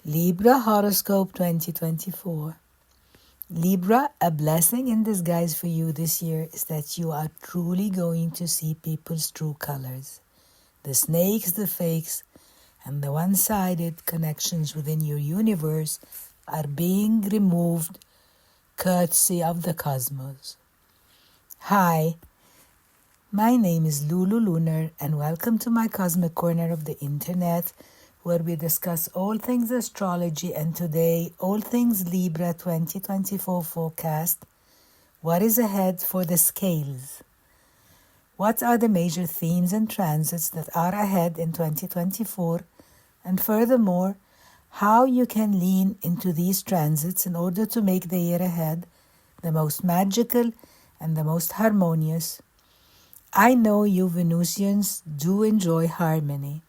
Libra Horoscope 2024. Libra, a blessing in disguise for you this year is that you are truly going to see people's true colors. The snakes, the fakes, and the one-sided connections within your universe are being removed courtesy of the cosmos. Hi, my name is Lulu Lunar and welcome to my cosmic corner of the internet, where we discuss all things astrology, and today all things Libra 2024 forecast. What is ahead for the scales? What are the major themes and transits that are ahead in 2024? And furthermore, how you can lean into these transits in order to make the year ahead the most magical and the most harmonious. I know you Venusians do enjoy harmony.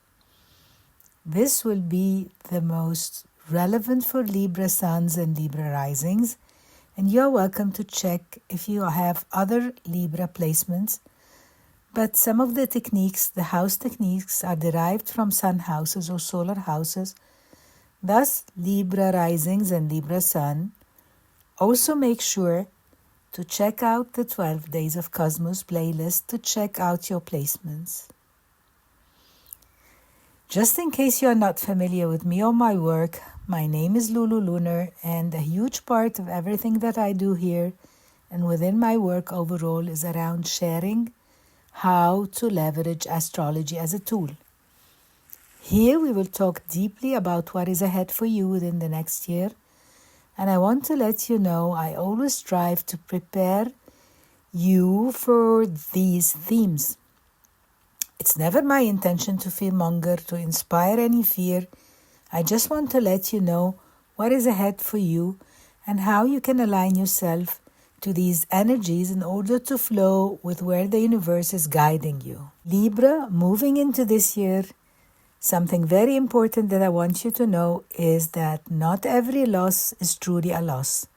This will be the most relevant for Libra suns and Libra risings, and you're welcome to check if you have other Libra placements. But some of the techniques, the house techniques, are derived from sun houses or solar houses. Thus, Libra risings and Libra sun. Also make sure to check out the 12 Days of Cosmos playlist to check out your placements. Just in case you are not familiar with me or my work, my name is Lulu Lunar, and a huge part of everything that I do here and within my work overall is around sharing how to leverage astrology as a tool. Here we will talk deeply about what is ahead for you within the next year, and I want to let you know I always strive to prepare you for these themes. It's never my intention to fearmonger, to inspire any fear. I just want to let you know what is ahead for you and how you can align yourself to these energies in order to flow with where the universe is guiding you. Libra, moving into this year, something very important that I want you to know is that not every loss is truly a loss.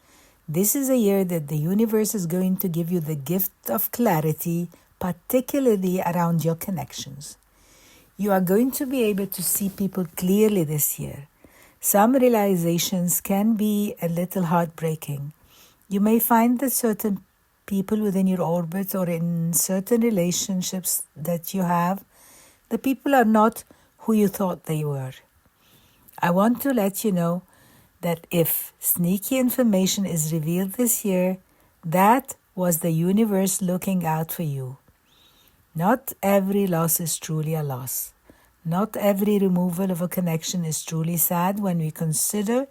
This is a year that the universe is going to give you the gift of clarity, particularly around your connections. You are going to be able to see people clearly this year. Some realizations can be a little heartbreaking. You may find that certain people within your orbit or in certain relationships that you have, the people are not who you thought they were. I want to let you know that if sneaky information is revealed this year, that was the universe looking out for you. Not every loss is truly a loss. Not every removal of a connection is truly sad when we consider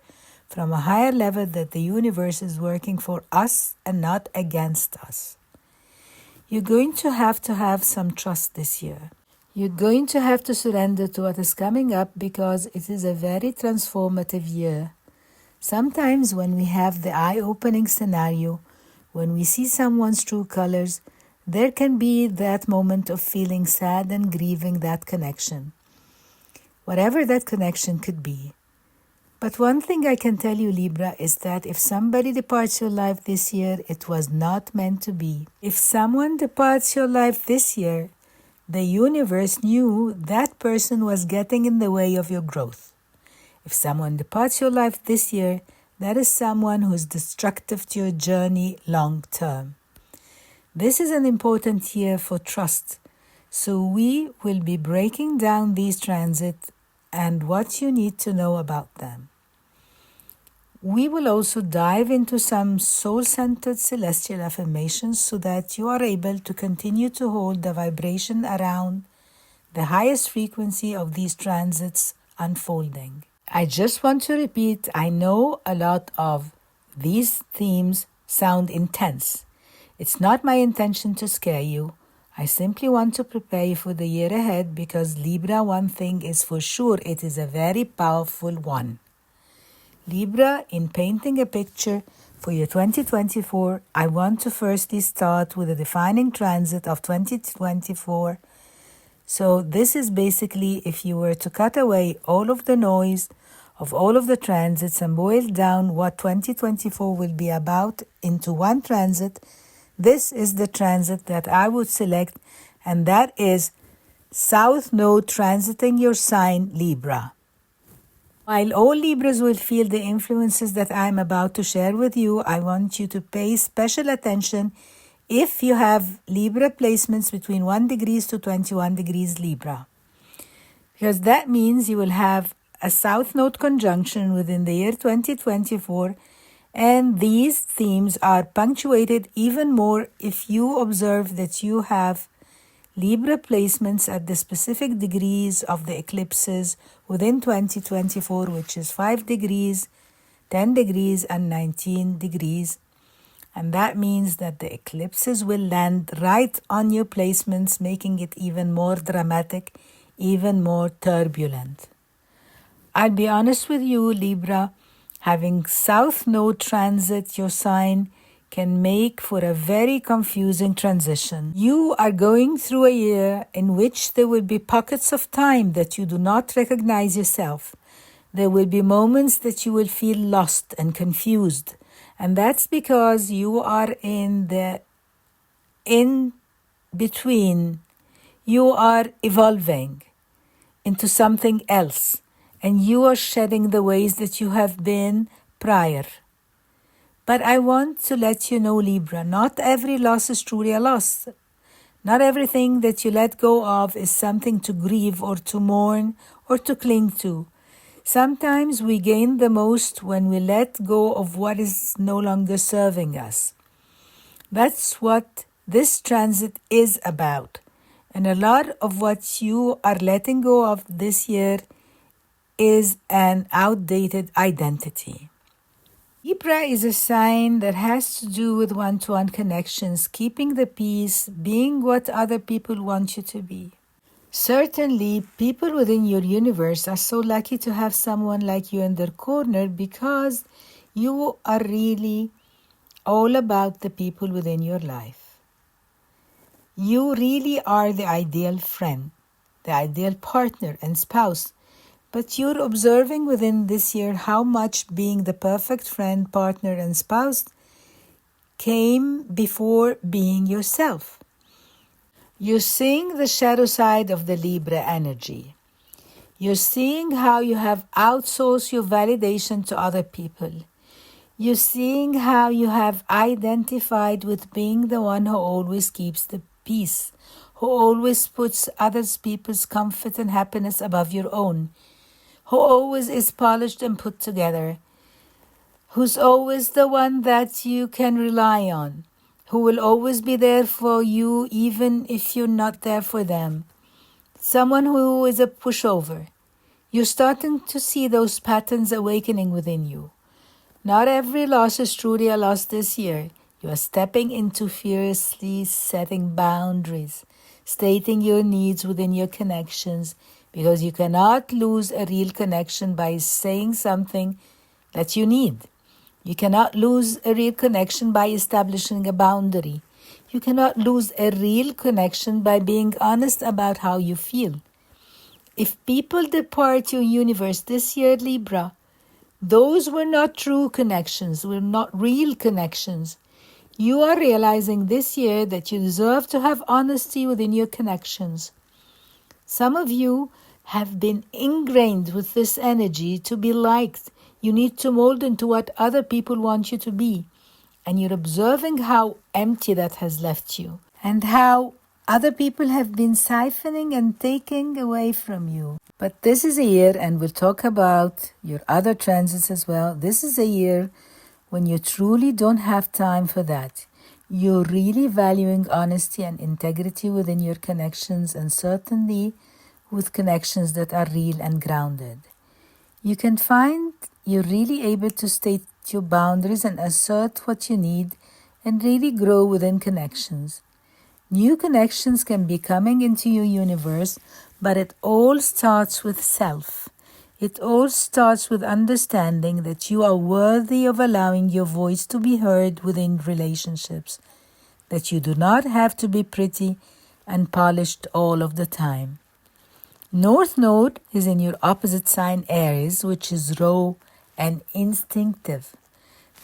from a higher level that the universe is working for us and not against us. You're going to have some trust this year. You're going to have to surrender to what is coming up because it is a very transformative year. Sometimes when we have the eye-opening scenario, when we see someone's true colors, there can be that moment of feeling sad and grieving that connection, whatever that connection could be. But one thing I can tell you, Libra, is that if somebody departs your life this year, it was not meant to be. If someone departs your life this year, the universe knew that person was getting in the way of your growth. If someone departs your life this year, that is someone who is destructive to your journey long term. This is an important year for trust, so we will be breaking down these transits and what you need to know about them. We will also dive into some soul-centered celestial affirmations so that you are able to continue to hold the vibration around the highest frequency of these transits unfolding. I just want to repeat, I know a lot of these themes sound intense. It's not my intention to scare you. I simply want to prepare you for the year ahead because Libra, one thing is for sure, it is a very powerful one. Libra, in painting a picture for your 2024, I want to firstly start with the defining transit of 2024. So this is basically if you were to cut away all of the noise of all of the transits and boil down what 2024 will be about into one transit, this is the transit that I would select, and that is South Node transiting your sign Libra. While all Libras will feel the influences that I'm about to share with you, I want you to pay special attention if you have Libra placements between 1 degrees to 21 degrees Libra. Because that means you will have a South Node conjunction within the year 2024, and these themes are punctuated even more if you observe that you have Libra placements at the specific degrees of the eclipses within 2024, which is 5 degrees, 10 degrees, and 19 degrees. And that means that the eclipses will land right on your placements, making it even more dramatic, even more turbulent. I'll be honest with you, Libra, having South Node transit your sign can make for a very confusing transition. You are going through a year in which there will be pockets of time that you do not recognize yourself. There will be moments that you will feel lost and confused. And that's because you are in the in-between. You are evolving into something else. And you are shedding the ways that you have been prior. But I want to let you know, Libra, not every loss is truly a loss. Not everything that you let go of is something to grieve or to mourn or to cling to. Sometimes we gain the most when we let go of what is no longer serving us. That's what this transit is about. And a lot of what you are letting go of this year is an outdated identity. Libra is a sign that has to do with one-to-one connections, keeping the peace, being what other people want you to be. Certainly, people within your universe are so lucky to have someone like you in their corner because you are really all about the people within your life. You really are the ideal friend, the ideal partner and spouse. But you're observing within this year how much being the perfect friend, partner, and spouse came before being yourself. You're seeing the shadow side of the Libra energy. You're seeing how you have outsourced your validation to other people. You're seeing how you have identified with being the one who always keeps the peace, who always puts other people's comfort and happiness above your own, who always is polished and put together, who's always the one that you can rely on, who will always be there for you even if you're not there for them. Someone who is a pushover. You're starting to see those patterns awakening within you. Not every loss is truly a loss this year. You are stepping into fiercely setting boundaries, stating your needs within your connections, because you cannot lose a real connection by saying something that you need. You cannot lose a real connection by establishing a boundary. You cannot lose a real connection by being honest about how you feel. If people depart your universe this year, Libra, those were not true connections, were not real connections. You are realizing this year that you deserve to have honesty within your connections. Some of you have been ingrained with this energy to be liked. You need to mold into what other people want you to be. And you're observing how empty that has left you and how other people have been siphoning and taking away from you. But this is a year, and we'll talk about your other transits as well. This is a year when you truly don't have time for that. You're really valuing honesty and integrity within your connections, and certainly with connections that are real and grounded. You can find you're really able to state your boundaries and assert what you need and really grow within connections. New connections can be coming into your universe, but it all starts with self. It all starts with understanding that you are worthy of allowing your voice to be heard within relationships, that you do not have to be pretty and polished all of the time. North Node is in your opposite sign Aries, which is raw and instinctive.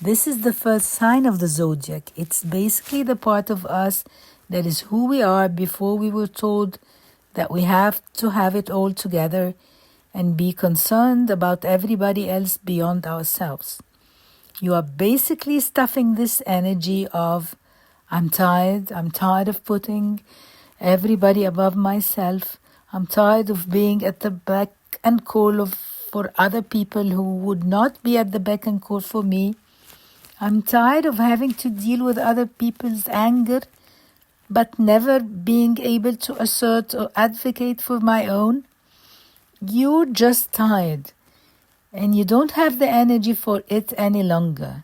This is the first sign of the zodiac. It's basically the part of us that is who we are before we were told that we have to have it all together and be concerned about everybody else beyond ourselves. You are basically stuffing this energy of, I'm tired of putting everybody above myself. I'm tired of being at the beck and call for other people who would not be at the beck and call for me. I'm tired of having to deal with other people's anger, but never being able to assert or advocate for my own. You're just tired, and you don't have the energy for it any longer.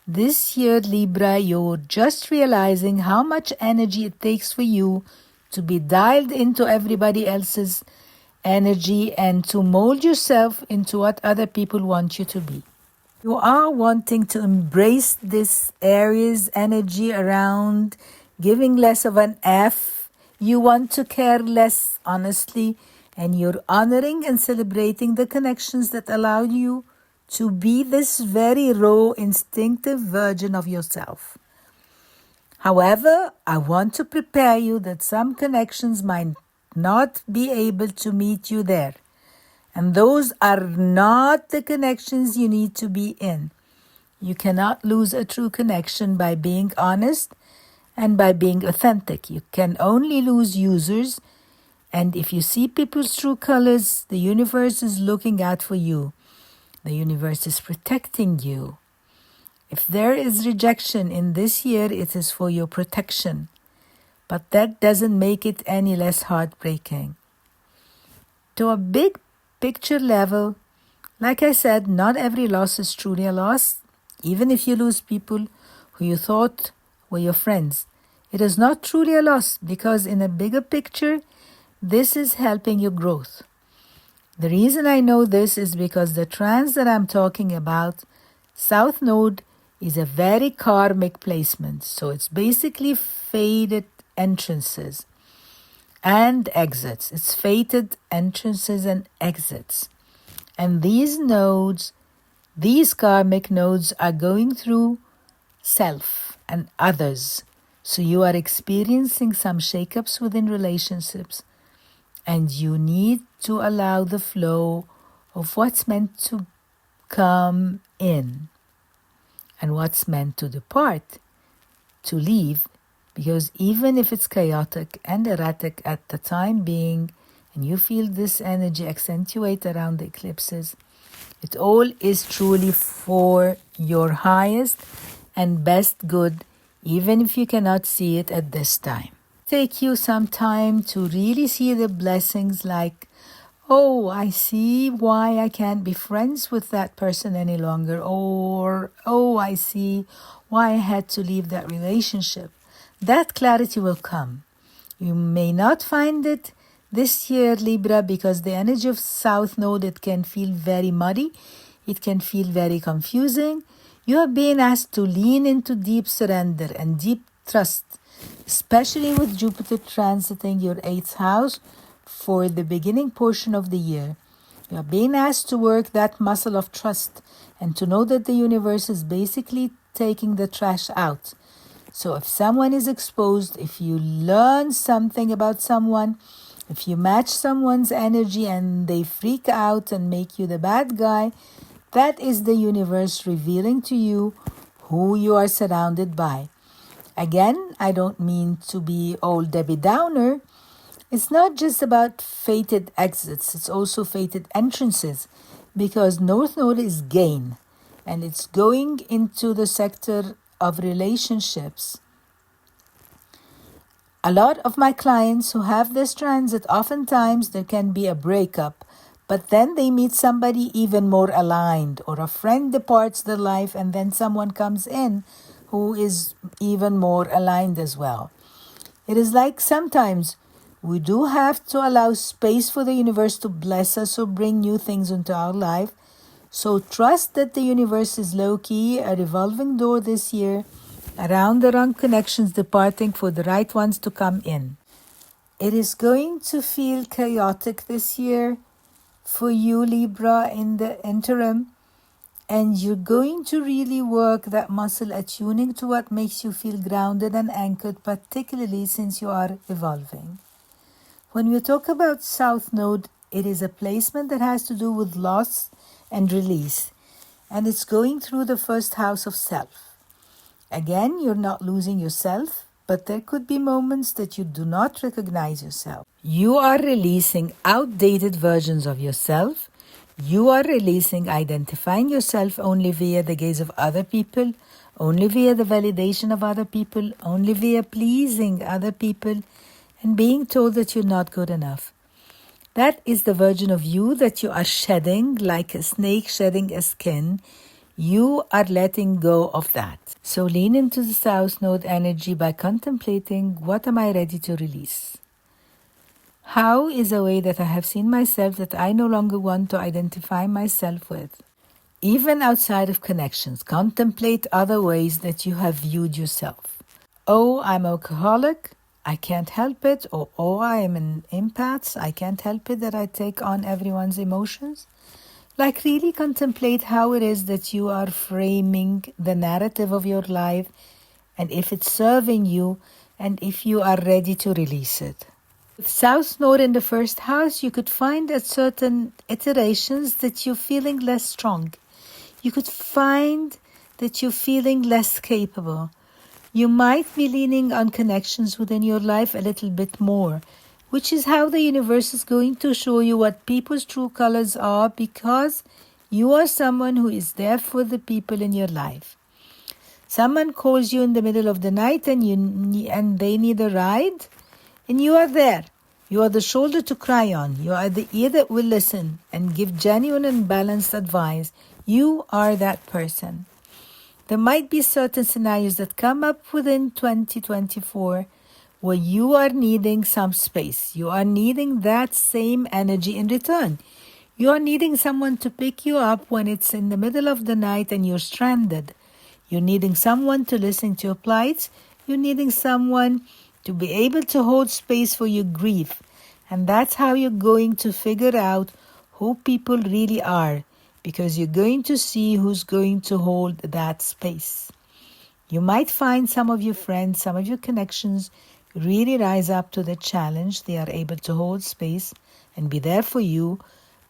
This year, Libra, you're just realizing how much energy it takes for you to be dialed into everybody else's energy and to mold yourself into what other people want you to be. You are wanting to embrace this Aries energy around giving less of an F. You want to care less, honestly, and you're honoring and celebrating the connections that allow you to be this very raw, instinctive version of yourself. However, I want to prepare you that some connections might not be able to meet you there. And those are not the connections you need to be in. You cannot lose a true connection by being honest and by being authentic. You can only lose users. And if you see people's true colors, the universe is looking out for you. The universe is protecting you. If there is rejection in this year, it is for your protection. But that doesn't make it any less heartbreaking. To a big picture level, like I said, not every loss is truly a loss. Even if you lose people who you thought were your friends, it is not truly a loss because in a bigger picture, this is helping your growth. The reason I know this is because the trans that I'm talking about, South Node, is a very karmic placement. So it's basically fated entrances and exits. It's fated entrances and exits. And these nodes, these karmic nodes are going through self and others. So you are experiencing some shakeups within relationships. And you need to allow the flow of what's meant to come in and what's meant to depart, to leave. Because even if it's chaotic and erratic at the time being, and you feel this energy accentuate around the eclipses, it all is truly for your highest and best good, even if you cannot see it at this time. Take you some time to really see the blessings like, oh, I see why I can't be friends with that person any longer, or, oh, I see why I had to leave that relationship. That clarity will come. You may not find it this year, Libra, because the energy of South Node, it can feel very muddy. It can feel very confusing. You are being asked to lean into deep surrender and deep trust, especially with Jupiter transiting your 8th house for the beginning portion of the year. You are being asked to work that muscle of trust and to know that the universe is basically taking the trash out. So if someone is exposed, if you learn something about someone, if you match someone's energy and they freak out and make you the bad guy, that is the universe revealing to you who you are surrounded by. Again, I don't mean to be old Debbie Downer. It's not just about fated exits, it's also fated entrances, because North Node is gain, and it's going into the sector of relationships. A lot of my clients who have this transit, oftentimes there can be a breakup, but then they meet somebody even more aligned, or a friend departs their life and then someone comes in who is even more aligned as well. It is like sometimes we do have to allow space for the universe to bless us or bring new things into our life. So trust that the universe is low-key, a revolving door this year, around the wrong connections departing for the right ones to come in. It is going to feel chaotic this year for you, Libra, in the interim. And you're going to really work that muscle attuning to what makes you feel grounded and anchored, particularly since you are evolving. When we talk about South Node, It is a placement that has to do with loss and release. And it's going through the first house of self. Again, you're not losing yourself, but there could be moments that you do not recognize yourself. You are releasing outdated versions of yourself. You are releasing identifying yourself only via the gaze of other people, only via the validation of other people, only via pleasing other people, and being told that you're not good enough. That is the version of you that you are shedding, like a snake shedding a skin. You are letting go of that. So lean into the South Node energy by contemplating, what am I ready to release? How is a way that I have seen myself that I no longer want to identify myself with? Even outside of connections, contemplate other ways that you have viewed yourself. Oh, I'm alcoholic, I can't help it. Or, oh, I am an empath, I can't help it that I take on everyone's emotions. Like really contemplate how it is that you are framing the narrative of your life, and if it's serving you, and if you are ready to release it. With South Node in the first house, you could find at certain iterations that you're feeling less strong. You could find that you're feeling less capable. You might be leaning on connections within your life a little bit more, which is how the universe is going to show you what people's true colors are, because you are someone who is there for the people in your life. Someone calls you in the middle of the night and they need a ride, and you are there. You are the shoulder to cry on. You are the ear that will listen and give genuine and balanced advice. You are that person. There might be certain scenarios that come up within 2024 where you are needing some space. You are needing that same energy in return. You are needing someone to pick you up when it's in the middle of the night and you're stranded. You're needing someone to listen to your plights. You're needing someone to be able to hold space for your grief. And that's how you're going to figure out who people really are, because you're going to see who's going to hold that space. You might find some of your friends, some of your connections really rise up to the challenge. They are able to hold space and be there for you.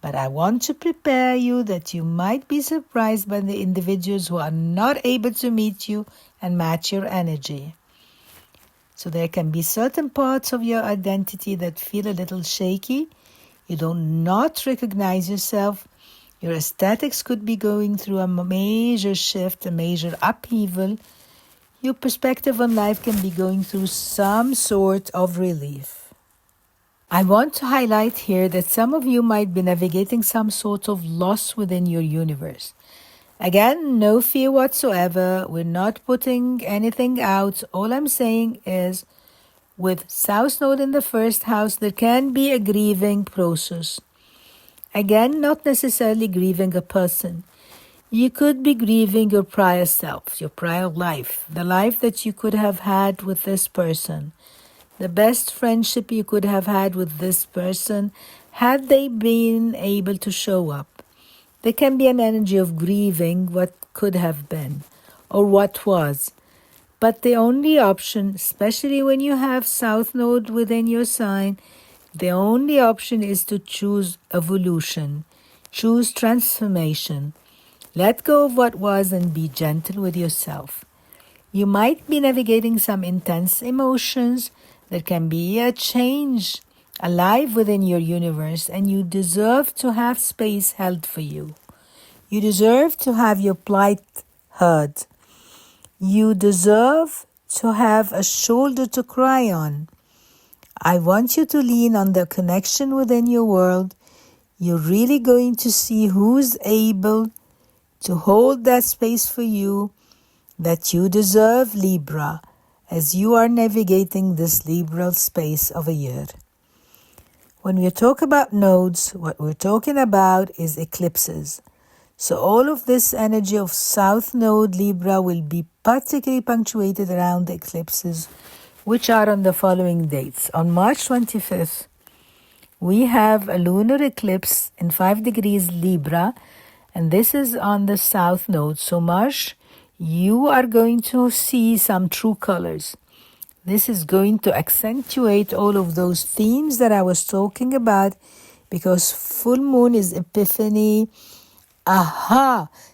But I want to prepare you that you might be surprised by the individuals who are not able to meet you and match your energy. So there can be certain parts of your identity that feel a little shaky. You do not recognize yourself. Your aesthetics could be going through a major shift, a major upheaval. Your perspective on life can be going through some sort of relief. I want to highlight here that some of you might be navigating some sort of loss within your universe. Again, no fear whatsoever. We're not putting anything out. All I'm saying is, with South Node in the first house, there can be a grieving process. Again, not necessarily grieving a person. You could be grieving your prior self, your prior life, the life that you could have had with this person, the best friendship you could have had with this person, had they been able to show up. There can be an energy of grieving what could have been or what was. But the only option, especially when you have South Node within your sign, the only option is to choose evolution, choose transformation. Let go of what was and be gentle with yourself. You might be navigating some intense emotions. There can be a change alive within your universe, and you deserve to have space held for you. You deserve to have your plight heard. You deserve to have a shoulder to cry on. I want you to lean on the connection within your world. You're really going to see who's able to hold that space for you that you deserve, Libra, as you are navigating this Libra space of a year. When we talk about nodes, what we're talking about is eclipses. So all of this energy of South Node Libra will be particularly punctuated around the eclipses, which are on the following dates. On March 25th, we have a lunar eclipse in 5 degrees Libra, and this is on the South Node. So March, you are going to see some true colors. This is going to accentuate all of those themes that I was talking about because full moon is epiphany,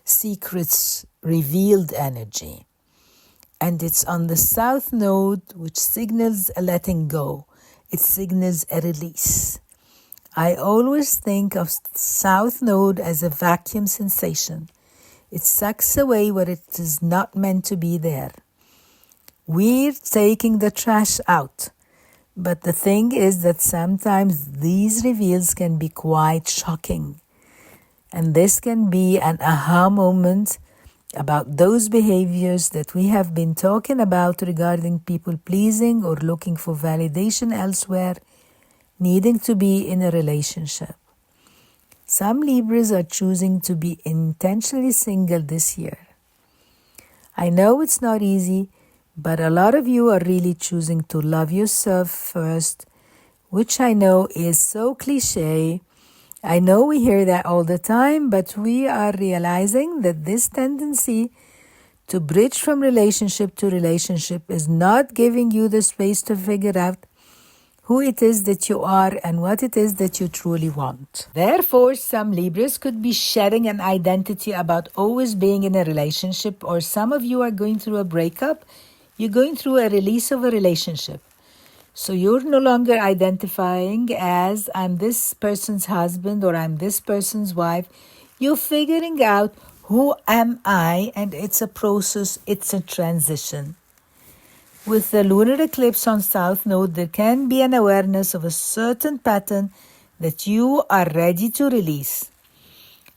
secrets revealed energy. And it's on the south node, which signals a letting go. It signals a release. I always think of south node as a vacuum sensation. It sucks away what it is not meant to be there. We're taking the trash out. But the thing is that sometimes these reveals can be quite shocking. And this can be an aha moment about those behaviors that we have been talking about regarding people pleasing or looking for validation elsewhere, needing to be in a relationship. Some Libras are choosing to be intentionally single this year. I know it's not easy, but a lot of you are really choosing to love yourself first, which I know is so cliche. I know we hear that all the time, but we are realizing that this tendency to bridge from relationship to relationship is not giving you the space to figure out who it is that you are and what it is that you truly want. Therefore, some Libras could be shedding an identity about always being in a relationship, or some of you are going through a breakup. You're going through a release of a relationship. So you're no longer identifying as I'm this person's husband or I'm this person's wife. You're figuring out who am I, and it's a process, it's a transition. With the lunar eclipse on South Node, there can be an awareness of a certain pattern that you are ready to release.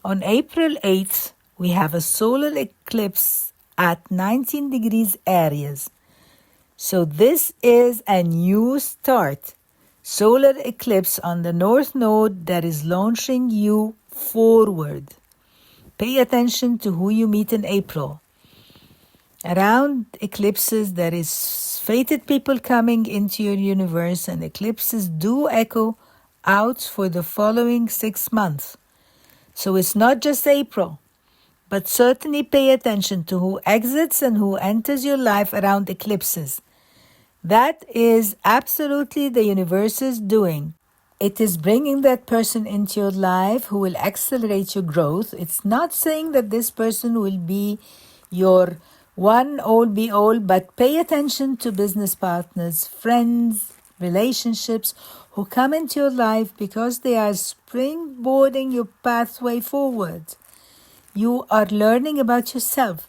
On April 8th, we have a solar eclipse at 19 degrees Aries. So this is a new start. Solar eclipse on the North Node that is launching you forward. Pay attention to who you meet in April. Around eclipses, there is fated people coming into your universe, and eclipses do echo out for the following 6 months. So it's not just April, but certainly pay attention to who exits and who enters your life around eclipses. That is absolutely the universe's doing. It is bringing that person into your life who will accelerate your growth. It's not saying that this person will be your one all be all, but pay attention to business partners, friends, relationships who come into your life because they are springboarding your pathway forward. You are learning about yourself.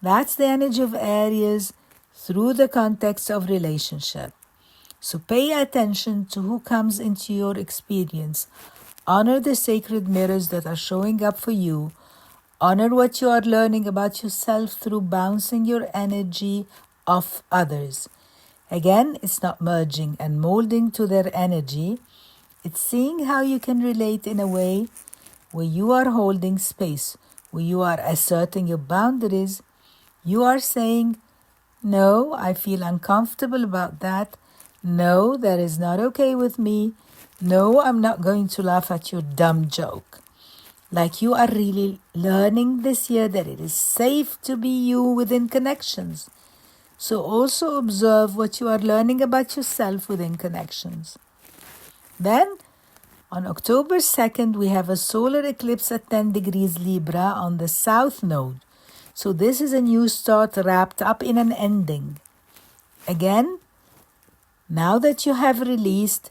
That's the energy of Aries through the context of relationship. So pay attention to who comes into your experience. Honor the sacred mirrors that are showing up for you. Honor what you are learning about yourself through bouncing your energy off others. Again, it's not merging and molding to their energy. It's seeing how you can relate in a way where you are holding space, where you are asserting your boundaries. You are saying, no, I feel uncomfortable about that. No, that is not okay with me. No, I'm not going to laugh at your dumb joke. Like you are really learning this year that it is safe to be you within connections. So also observe what you are learning about yourself within connections. Then, on October 2nd, we have a solar eclipse at 10 degrees Libra on the South Node. So this is a new start wrapped up in an ending. Again, now that you have released,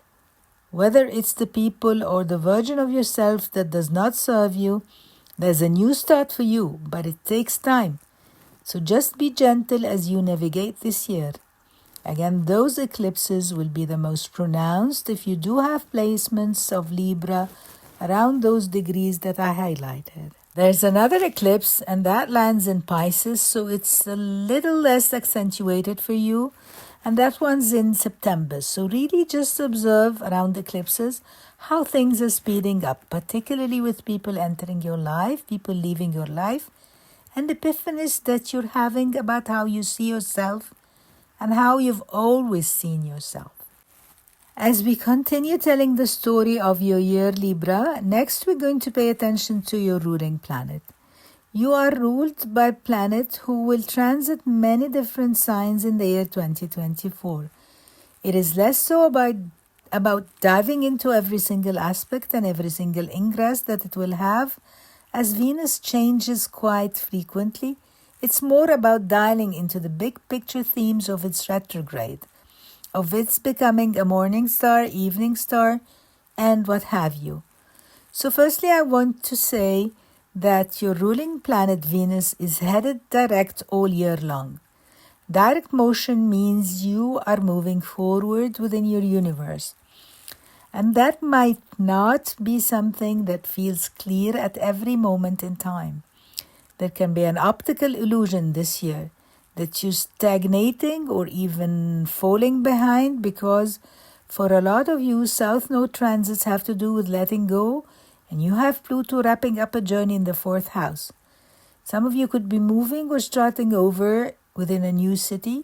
whether it's the people or the version of yourself that does not serve you, there's a new start for you, but it takes time. So just be gentle as you navigate this year. Again, those eclipses will be the most pronounced if you do have placements of Libra around those degrees that I highlighted. There's another eclipse, and that lands in Pisces, so it's a little less accentuated for you. And that one's in September. So really just observe around eclipses how things are speeding up, particularly with people entering your life, people leaving your life, and epiphanies that you're having about how you see yourself and how you've always seen yourself. As we continue telling the story of your year, Libra, next we're going to pay attention to your ruling planet. You are ruled by a planet who will transit many different signs in the year 2024. It is less so about about diving into every single aspect and every single ingress that it will have. As Venus changes quite frequently, it's more about dialing into the big picture themes of its retrograde, of its becoming a morning star, evening star, and what have you. So firstly, I want to say that your ruling planet Venus is headed direct all year long. Direct motion means you are moving forward within your universe. And that might not be something that feels clear at every moment in time. There can be an optical illusion this year that you're stagnating or even falling behind because for a lot of you, South Node transits have to do with letting go, and you have Pluto wrapping up a journey in the 4th house. Some of you could be moving or starting over within a new city.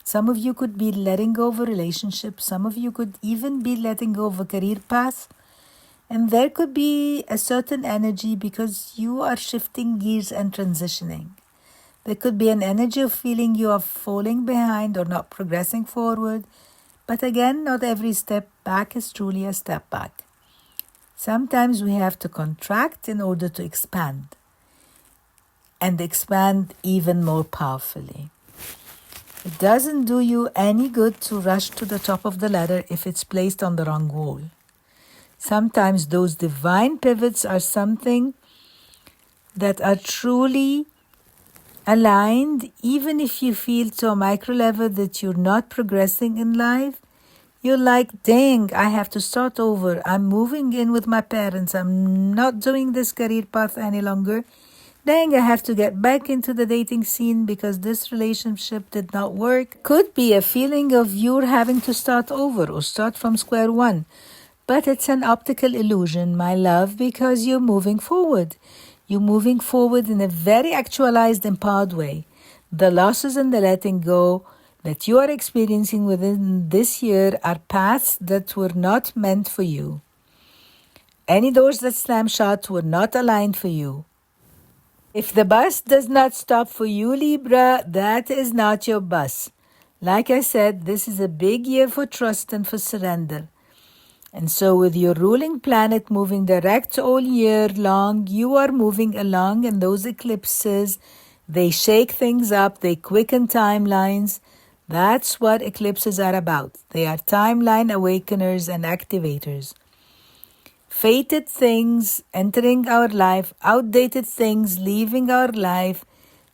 Some of you could be letting go of a relationship. Some of you could even be letting go of a career path. And there could be a certain energy because you are shifting gears and transitioning. There could be an energy of feeling you are falling behind or not progressing forward. But again, not every step back is truly a step back. Sometimes we have to contract in order to expand, and expand even more powerfully. It doesn't do you any good to rush to the top of the ladder if it's placed on the wrong wall. Sometimes those divine pivots are something that are truly aligned, even if you feel to a micro level that you're not progressing in life. You're like, dang, I have to start over. I'm moving in with my parents. I'm not doing this career path any longer. Dang, I have to get back into the dating scene because this relationship did not work. Could be a feeling of you're having to start over or start from square one. But it's an optical illusion, my love, because you're moving forward. You're moving forward in a very actualized, empowered way. The losses and the letting go that you are experiencing within this year are paths that were not meant for you. Any doors that slam shut were not aligned for you. If the bus does not stop for you, Libra, that is not your bus. Like I said, this is a big year for trust and for surrender. And so with your ruling planet moving direct all year long, you are moving along, and those eclipses, they shake things up, they quicken timelines. That's what eclipses are about. They are timeline awakeners and activators. Fated things entering our life, outdated things leaving our life,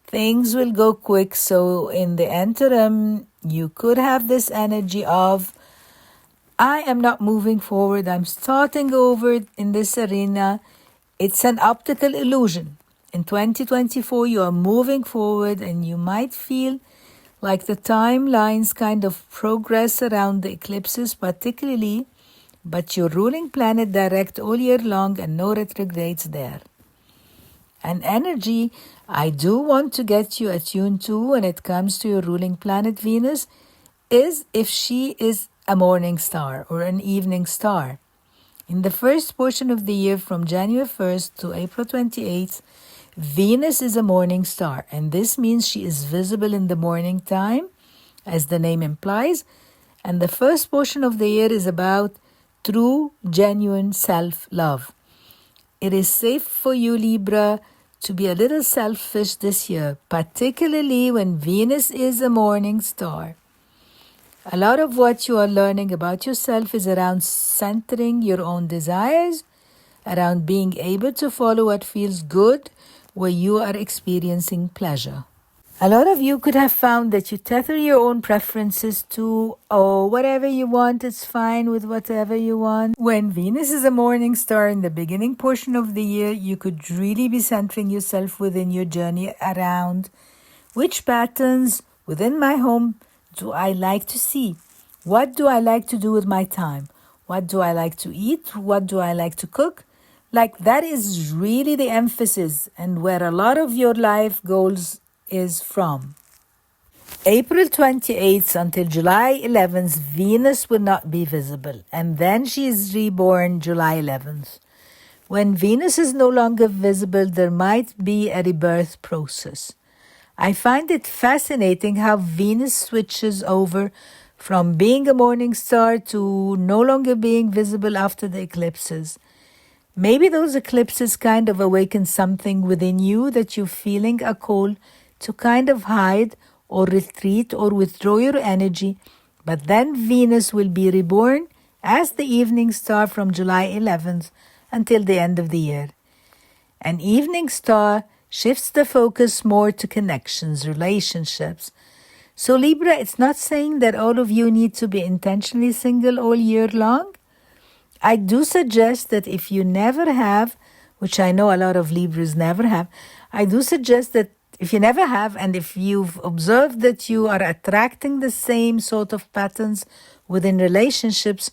things will go quick. So in the interim, you could have this energy of, I am not moving forward, I'm starting over in this arena. It's an optical illusion. In 2024, you are moving forward, and you might feel like the timelines kind of progress around the eclipses particularly, but your ruling planet direct all year long and no retrogrades there. An energy I do want to get you attuned to when it comes to your ruling planet Venus is if she is a morning star or an evening star. In the first portion of the year from January 1st to April 28th, Venus is a morning star, and this means she is visible in the morning time, as the name implies, and the first portion of the year is about true, genuine self-love. It is safe for you, Libra, to be a little selfish this year, particularly when Venus is a morning star. A lot of what you are learning about yourself is around centering your own desires, around being able to follow what feels good where you are experiencing pleasure. A lot of you could have found that you tether your own preferences to, whatever you want, it's fine with whatever you want. When Venus is a morning star in the beginning portion of the year, you could really be centering yourself within your journey around which patterns within my home do I like to see? What do I like to do with my time? What do I like to eat? What do I like to cook? Like, that is really the emphasis and where a lot of your life goals is from. April 28th until July 11th, Venus will not be visible, and then she is reborn July 11th. When Venus is no longer visible, there might be a rebirth process. I find it fascinating how Venus switches over from being a morning star to no longer being visible after the eclipses. Maybe those eclipses kind of awaken something within you that you're feeling a call to kind of hide or retreat or withdraw your energy, but then Venus will be reborn as the evening star from July 11th until the end of the year. An evening star shifts the focus more to connections, relationships. So Libra, it's not saying that all of you need to be intentionally single all year long. I do suggest that if you never have, which I know a lot of Libras never have, I do suggest that if you never have and if you've observed that you are attracting the same sort of patterns within relationships,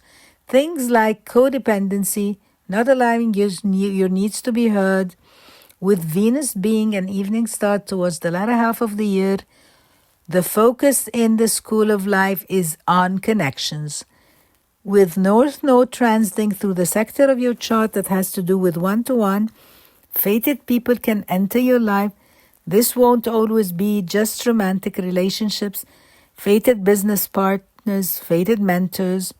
things like codependency, not allowing your needs to be heard, with Venus being an evening star towards the latter half of the year, the focus in the school of life is on connections. With North Node transiting through the sector of your chart that has to do with one-to-one, fated people can enter your life. This won't always be just romantic relationships, fated business partners, fated mentors.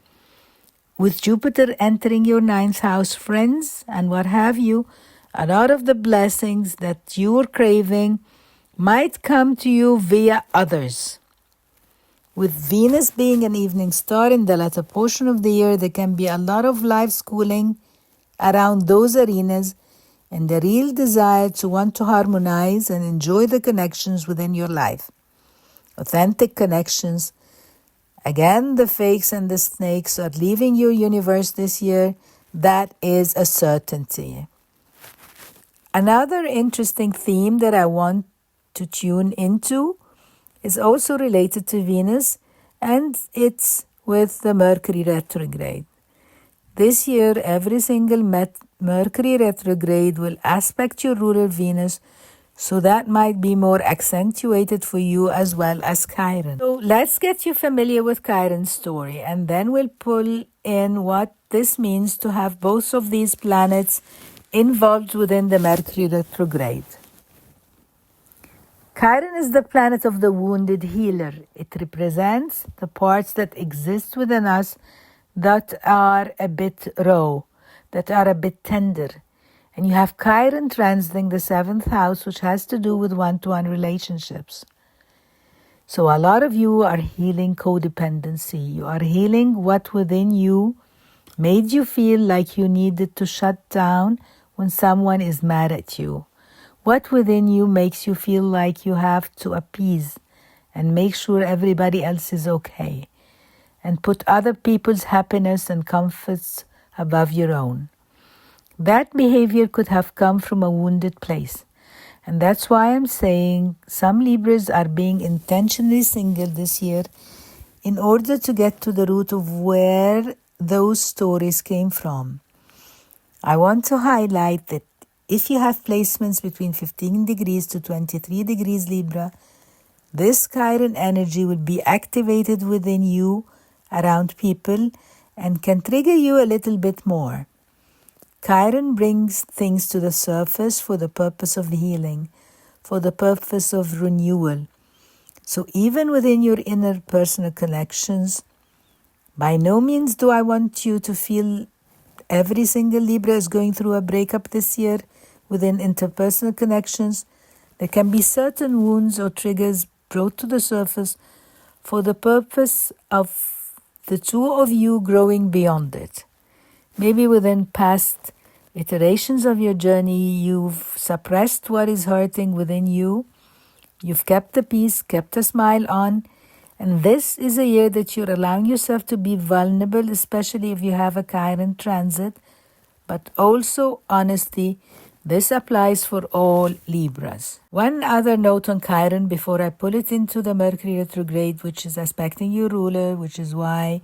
With Jupiter entering your ninth house, friends, and what have you, a lot of the blessings that you're craving might come to you via others. With Venus being an evening star in the latter portion of the year, there can be a lot of life schooling around those arenas and the real desire to want to harmonize and enjoy the connections within your life. Authentic connections. Again, the fakes and the snakes are leaving your universe this year. That is a certainty. Another interesting theme that I want to tune into is also related to Venus, and it's with the Mercury retrograde. This year, every single Mercury retrograde will aspect your ruler Venus, so that might be more accentuated for you as well as Chiron. So let's get you familiar with Chiron's story, and then we'll pull in what this means to have both of these planets involved within the Mercury retrograde. Chiron is the planet of the wounded healer. It represents the parts that exist within us that are a bit raw, that are a bit tender. And you have Chiron transiting the 7th house, which has to do with one-to-one relationships. So a lot of you are healing codependency. You are healing what within you made you feel like you needed to shut down when someone is mad at you. What within you makes you feel like you have to appease and make sure everybody else is okay and put other people's happiness and comforts above your own. That behavior could have come from a wounded place. And that's why I'm saying some Libras are being intentionally single this year in order to get to the root of where those stories came from. I want to highlight that if you have placements between 15 degrees to 23 degrees Libra, this Chiron energy will be activated within you around people and can trigger you a little bit more. Chiron brings things to the surface for the purpose of healing, for the purpose of renewal. So even within your inner personal connections, by no means do I want you to feel every single Libra is going through a breakup this year within interpersonal connections. There can be certain wounds or triggers brought to the surface for the purpose of the two of you growing beyond it. Maybe within past iterations of your journey, you've suppressed what is hurting within you. You've kept the peace, kept a smile on. And this is a year that you're allowing yourself to be vulnerable, especially if you have a Chiron transit. But also honesty. This applies for all Libras. One other note on Chiron before I pull it into the Mercury retrograde, which is aspecting your ruler, which is why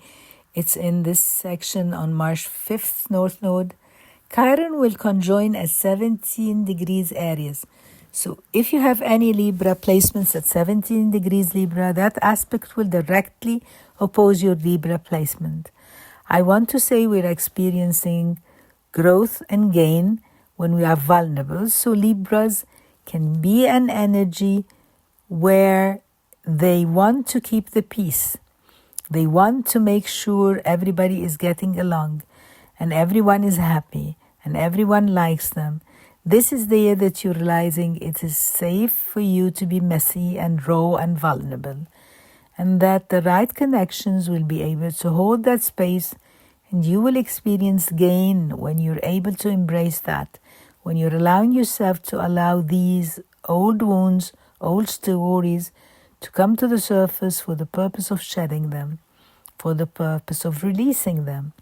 it's in this section on March 5th, North Node. Chiron will conjoin at 17 degrees Aries. So if you have any Libra placements at 17 degrees Libra, that aspect will directly oppose your Libra placement. I want to say we're experiencing growth and gain when we are vulnerable. So Libras can be an energy where they want to keep the peace. They want to make sure everybody is getting along and everyone is happy and everyone likes them. This is the year that you're realizing it is safe for you to be messy and raw and vulnerable, and that the right connections will be able to hold that space, and you will experience gain when you're able to embrace that, when you're allowing yourself to allow these old wounds, old stories to come to the surface for the purpose of shedding them, for the purpose of releasing them.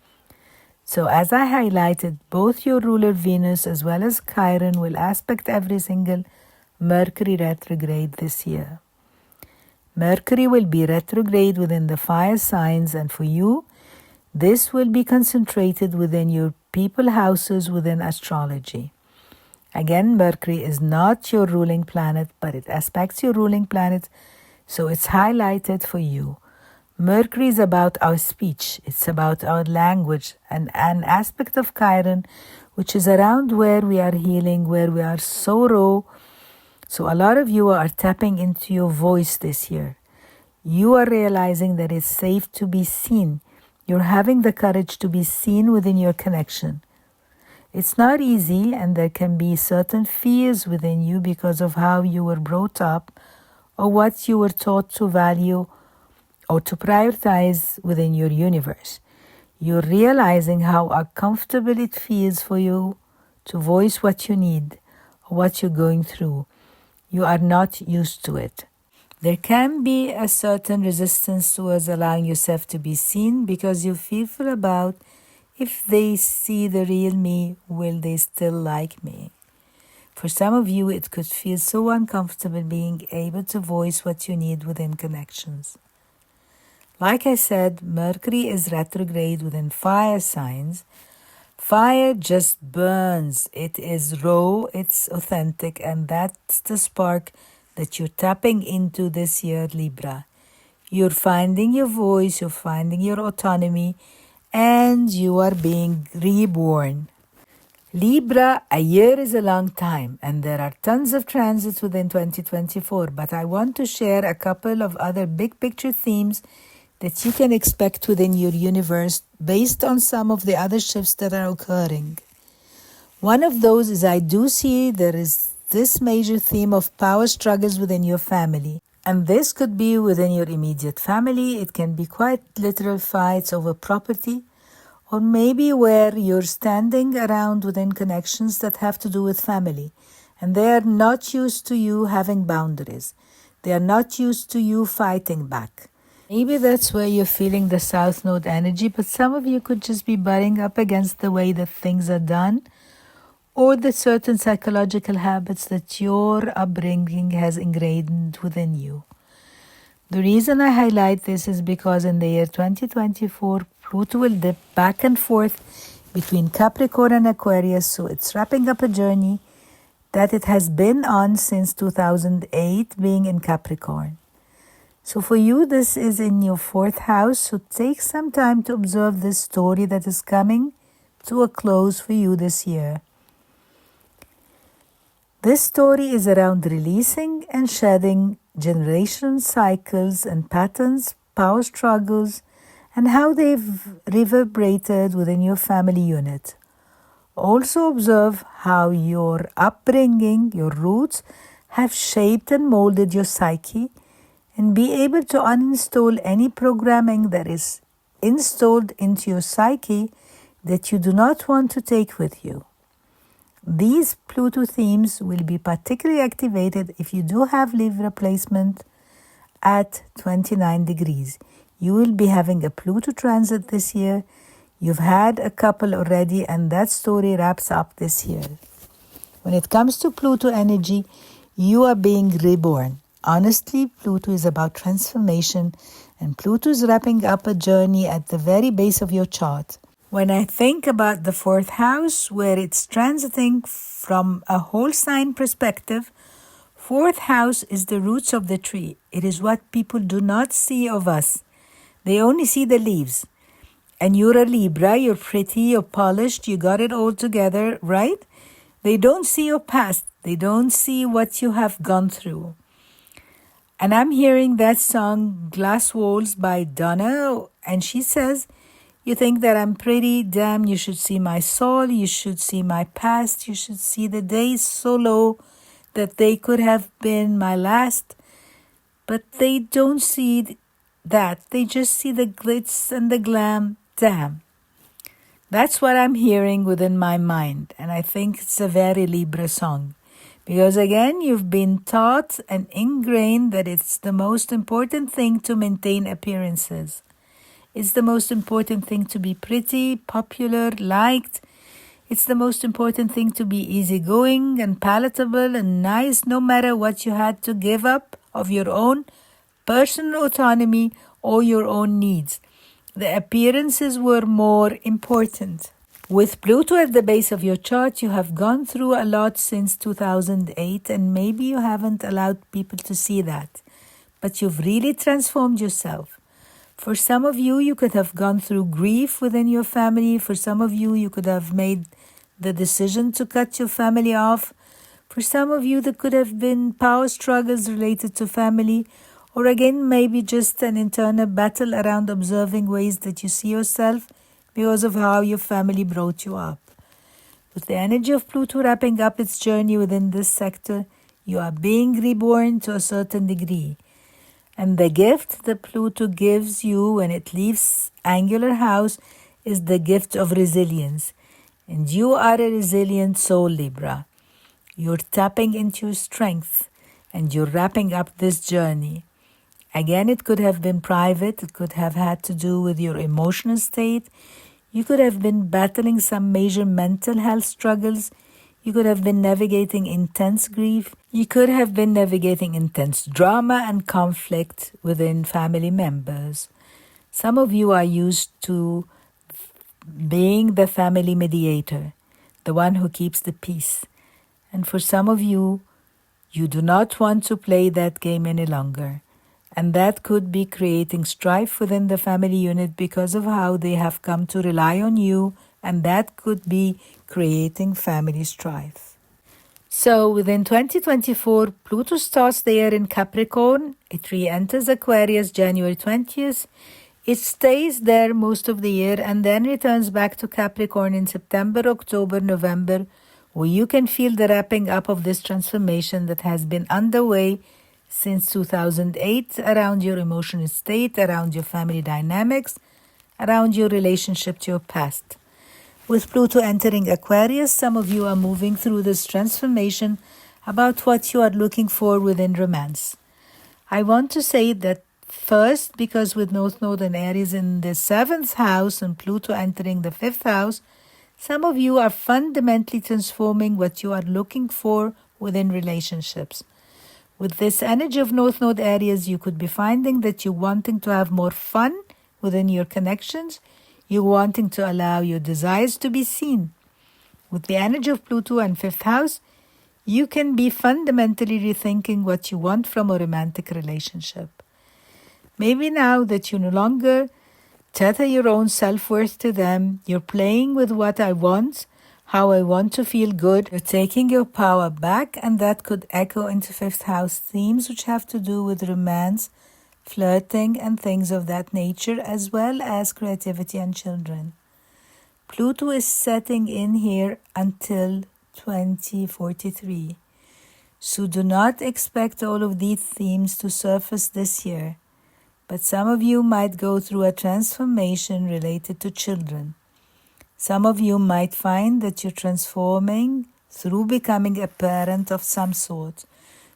So as I highlighted, both your ruler Venus as well as Chiron will aspect every single Mercury retrograde this year. Mercury will be retrograde within the fire signs, and for you, this will be concentrated within your people houses within astrology. Again, Mercury is not your ruling planet, but it aspects your ruling planet, so it's highlighted for you. Mercury is about our speech, it's about our language, and an aspect of Chiron, which is around where we are healing, where we are so raw. So a lot of you are tapping into your voice this year. You are realizing that it's safe to be seen. You're having the courage to be seen within your connection. It's not easy, and there can be certain fears within you because of how you were brought up or what you were taught to value or to prioritize within your universe. You're realizing how uncomfortable it feels for you to voice what you need or what you're going through. You are not used to it. There can be a certain resistance towards allowing yourself to be seen because you fearful about if they see the real me, will they still like me? For some of you, it could feel so uncomfortable being able to voice what you need within connections. Like I said, Mercury is retrograde within fire signs. Fire just burns. It is raw, it's authentic, and that's the spark that you're tapping into this year, Libra. You're finding your voice, you're finding your autonomy, and you are being reborn. Libra, a year is a long time, and there are tons of transits within 2024, but I want to share a couple of other big picture themes that you can expect within your universe based on some of the other shifts that are occurring. One of those is I do see there is this major theme of power struggles within your family. And this could be within your immediate family. It can be quite literal fights over property, or maybe where you're standing around within connections that have to do with family, and they are not used to you having boundaries. They are not used to you fighting back. Maybe that's where you're feeling the South Node energy, but some of you could just be butting up against the way that things are done, or the certain psychological habits that your upbringing has ingrained within you. The reason I highlight this is because in the year 2024, Pluto will dip back and forth between Capricorn and Aquarius, so it's wrapping up a journey that it has been on since 2008, being in Capricorn. So for you, this is in your 4th house, so take some time to observe this story that is coming to a close for you this year. This story is around releasing and shedding generation cycles and patterns, power struggles, and how they've reverberated within your family unit. Also observe how your upbringing, your roots, have shaped and molded your psyche, and be able to uninstall any programming that is installed into your psyche that you do not want to take with you. These Pluto themes will be particularly activated if you do have Libra placement at 29 degrees. You will be having a Pluto transit this year. You've had a couple already, and that story wraps up this year. When it comes to Pluto energy, you are being reborn. Honestly, Pluto is about transformation, and Pluto is wrapping up a journey at the very base of your chart. When I think about the 4th house, where it's transiting from a whole sign perspective, 4th house is the roots of the tree. It is what people do not see of us. They only see the leaves. And you're a Libra, you're pretty, you're polished, you got it all together, right? They don't see your past. They don't see what you have gone through. And I'm hearing that song, Glass Walls by Donna, and she says, you think that I'm pretty? Damn, you should see my soul, you should see my past, you should see the days so low that they could have been my last. But they don't see that. They just see the glitz and the glam. Damn. That's what I'm hearing within my mind. And I think it's a very Libra song. Because again, you've been taught and ingrained that it's the most important thing to maintain appearances. It's the most important thing to be pretty, popular, liked. It's the most important thing to be easygoing and palatable and nice, no matter what you had to give up of your own personal autonomy or your own needs. The appearances were more important. With Pluto at the base of your chart, you have gone through a lot since 2008, and maybe you haven't allowed people to see that. But you've really transformed yourself. For some of you, you could have gone through grief within your family. For some of you, you could have made the decision to cut your family off. For some of you, there could have been power struggles related to family, or again, maybe just an internal battle around observing ways that you see yourself because of how your family brought you up. With the energy of Pluto wrapping up its journey within this sector, you are being reborn to a certain degree. And the gift that Pluto gives you when it leaves angular house is the gift of resilience. And you are a resilient soul, Libra. You're tapping into your strength and you're wrapping up this journey. Again, it could have been private. It could have had to do with your emotional state. You could have been battling some major mental health struggles. You could have been navigating intense grief. You could have been navigating intense drama and conflict within family members. Some of you are used to being the family mediator, the one who keeps the peace. And for some of you, you do not want to play that game any longer. And that could be creating strife within the family unit because of how they have come to rely on you, and that could be creating family strife. So within 2024, Pluto starts there in Capricorn. It re-enters Aquarius January 20th. It stays there most of the year and then returns back to Capricorn in September, October, November, where you can feel the wrapping up of this transformation that has been underway since 2008 around your emotional state, around your family dynamics, around your relationship to your past. With Pluto entering Aquarius, some of you are moving through this transformation about what you are looking for within romance. I want to say that first, because with North Node and Aries in the 7th house and Pluto entering the 5th house, some of you are fundamentally transforming what you are looking for within relationships. With this energy of North Node Aries, you could be finding that you're wanting to have more fun within your connections. You're wanting to allow your desires to be seen. With the energy of Pluto and 5th house, you can be fundamentally rethinking what you want from a romantic relationship. Maybe now that you no longer tether your own self-worth to them, you're playing with what I want, how I want to feel good. You're taking your power back, and that could echo into 5th house themes which have to do with romance, flirting, and things of that nature, as well as creativity and children. Pluto is setting in here until 2043. So do not expect all of these themes to surface this year. But some of you might go through a transformation related to children. Some of you might find that you're transforming through becoming a parent of some sort.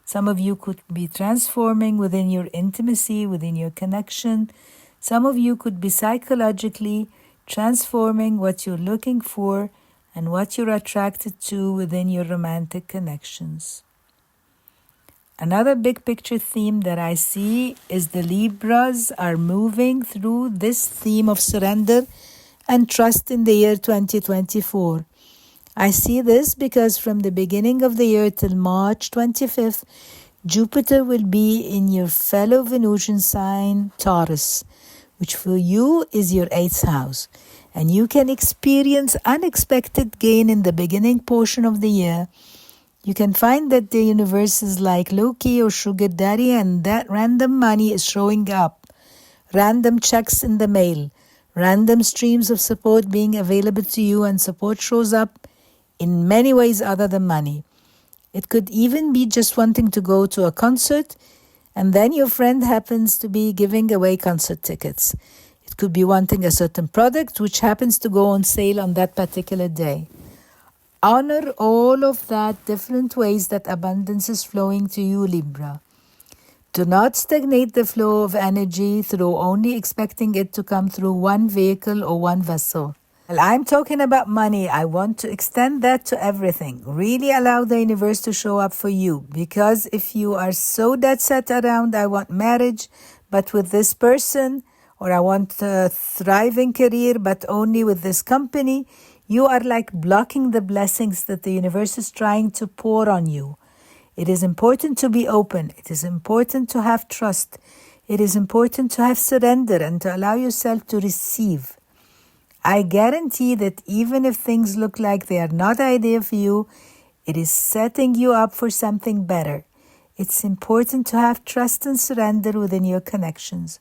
Some of you could be transforming within your intimacy, within your connection. Some of you could be psychologically transforming what you're looking for and what you're attracted to within your romantic connections. Another big picture theme that I see is the Libras are moving through this theme of surrender and trust in the year 2024. I see this because from the beginning of the year till March 25th, Jupiter will be in your fellow Venusian sign, Taurus, which for you is your 8th house. And you can experience unexpected gain in the beginning portion of the year. You can find that the universe is like Loki or sugar daddy, and that random money is showing up. Random checks in the mail. Random streams of support being available to you, and support shows up in many ways other than money. It could even be just wanting to go to a concert, and then your friend happens to be giving away concert tickets. It could be wanting a certain product which happens to go on sale on that particular day. Honor all of that different ways that abundance is flowing to you, Libra. Do not stagnate the flow of energy through only expecting it to come through one vehicle or one vessel. Well, I'm talking about money. I want to extend that to everything. Really allow the universe to show up for you. Because if you are so dead set around, I want marriage, but with this person, or I want a thriving career, but only with this company, you are like blocking the blessings that the universe is trying to pour on you. It is important to be open. It is important to have trust. It is important to have surrender and to allow yourself to receive. I guarantee that even if things look like they are not ideal for you, it is setting you up for something better. It's important to have trust and surrender within your connections.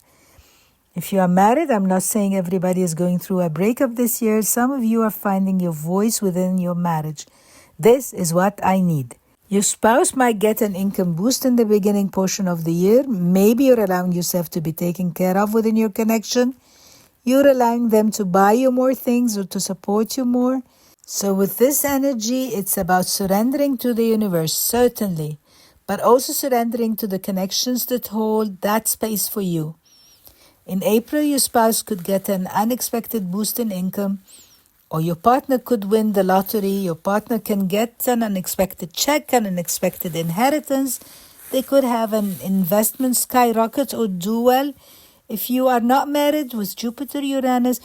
If you are married, I'm not saying everybody is going through a breakup this year. Some of you are finding your voice within your marriage. This is what I need. Your spouse might get an income boost in the beginning portion of the year. Maybe you're allowing yourself to be taken care of within your connection. You're allowing them to buy you more things or to support you more. So with this energy, it's about surrendering to the universe, certainly, but also surrendering to the connections that hold that space for you. In April, your spouse could get an unexpected boost in income, or your partner could win the lottery. Your partner can get an unexpected check, an unexpected inheritance. They could have an investment skyrocket or do well. If you are not married with Jupiter, Uranus,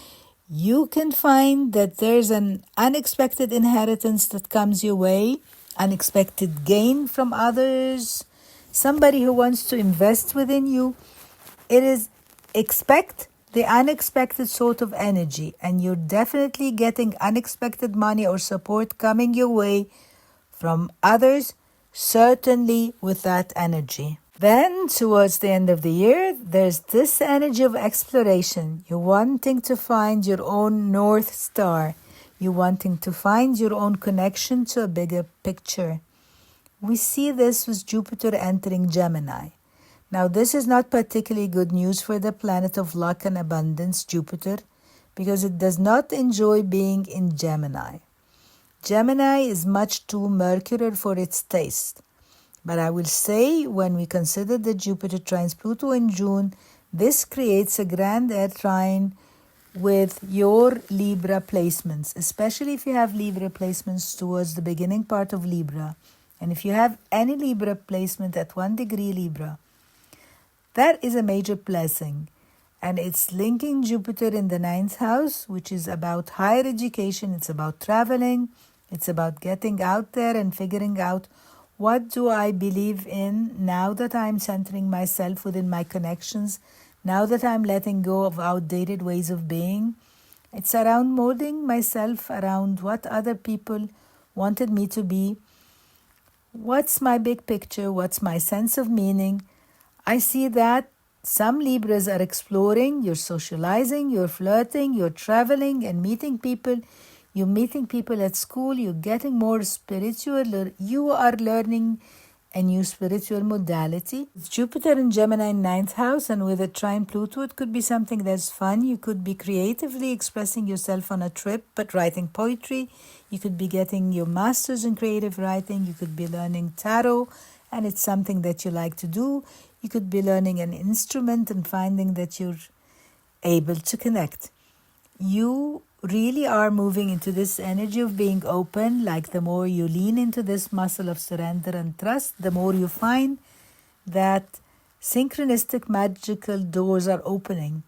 you can find that there's an unexpected inheritance that comes your way, unexpected gain from others, somebody who wants to invest within you. It is expect the unexpected sort of energy, and you're definitely getting unexpected money or support coming your way from others, certainly with that energy. Then, towards the end of the year, there's this energy of exploration. You're wanting to find your own North Star. You're wanting to find your own connection to a bigger picture. We see this with Jupiter entering Gemini. Now, this is not particularly good news for the planet of luck and abundance, Jupiter, because it does not enjoy being in Gemini. Gemini is much too mercurial for its taste. But I will say, when we consider that Jupiter trines Pluto in June, this creates a grand air trine with your Libra placements, especially if you have Libra placements towards the beginning part of Libra. And if you have any Libra placement at 1 degree Libra, that is a major blessing, and it's linking Jupiter in the 9th house, which is about higher education. It's about traveling. It's about getting out there and figuring out, what do I believe in now that I'm centering myself within my connections, now that I'm letting go of outdated ways of being. It's around molding myself around what other people wanted me to be. What's my big picture? What's my sense of meaning? I see that some Libras are exploring, you're socializing, you're flirting, you're traveling and meeting people. You're meeting people at school, you're getting more spiritual, you are learning a new spiritual modality. With Jupiter in Gemini in 9th house and with a trine Pluto, it could be something that's fun. You could be creatively expressing yourself on a trip, but writing poetry. You could be getting your master's in creative writing. You could be learning tarot, and it's something that you like to do. You could be learning an instrument and finding that you're able to connect. You really are moving into this energy of being open. Like, the more you lean into this muscle of surrender and trust, the more you find that synchronistic magical doors are opening.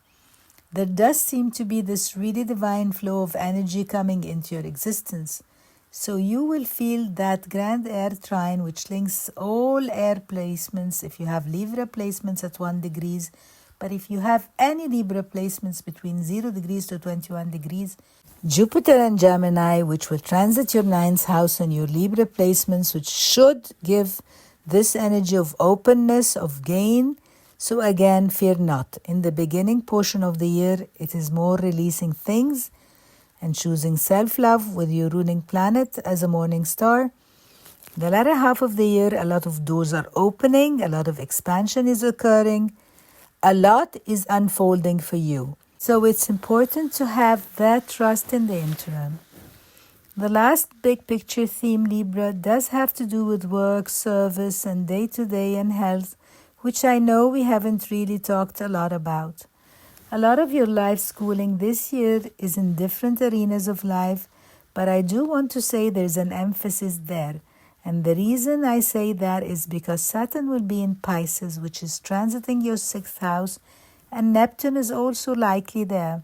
There does seem to be this really divine flow of energy coming into your existence. So you will feel that grand air trine, which links all air placements. If you have Libra placements at 1 degrees, But if you have any Libra placements between 0 degrees to 21 degrees, Jupiter and Gemini, which will transit your ninth house and your Libra placements, which should give this energy of openness, of gain. So again, fear not. In the beginning portion of the year, it is more releasing things and choosing self-love with your ruling planet as a morning star. The latter half of the year, a lot of doors are opening, a lot of expansion is occurring, a lot is unfolding for you. So it's important to have that trust in the interim. The last big picture theme, Libra, does have to do with work, service, and day-to-day and health, which I know we haven't really talked a lot about. A lot of your life schooling this year is in different arenas of life, but I do want to say there's an emphasis there. And the reason I say that is because Saturn will be in Pisces, which is transiting your 6th house, and Neptune is also likely there.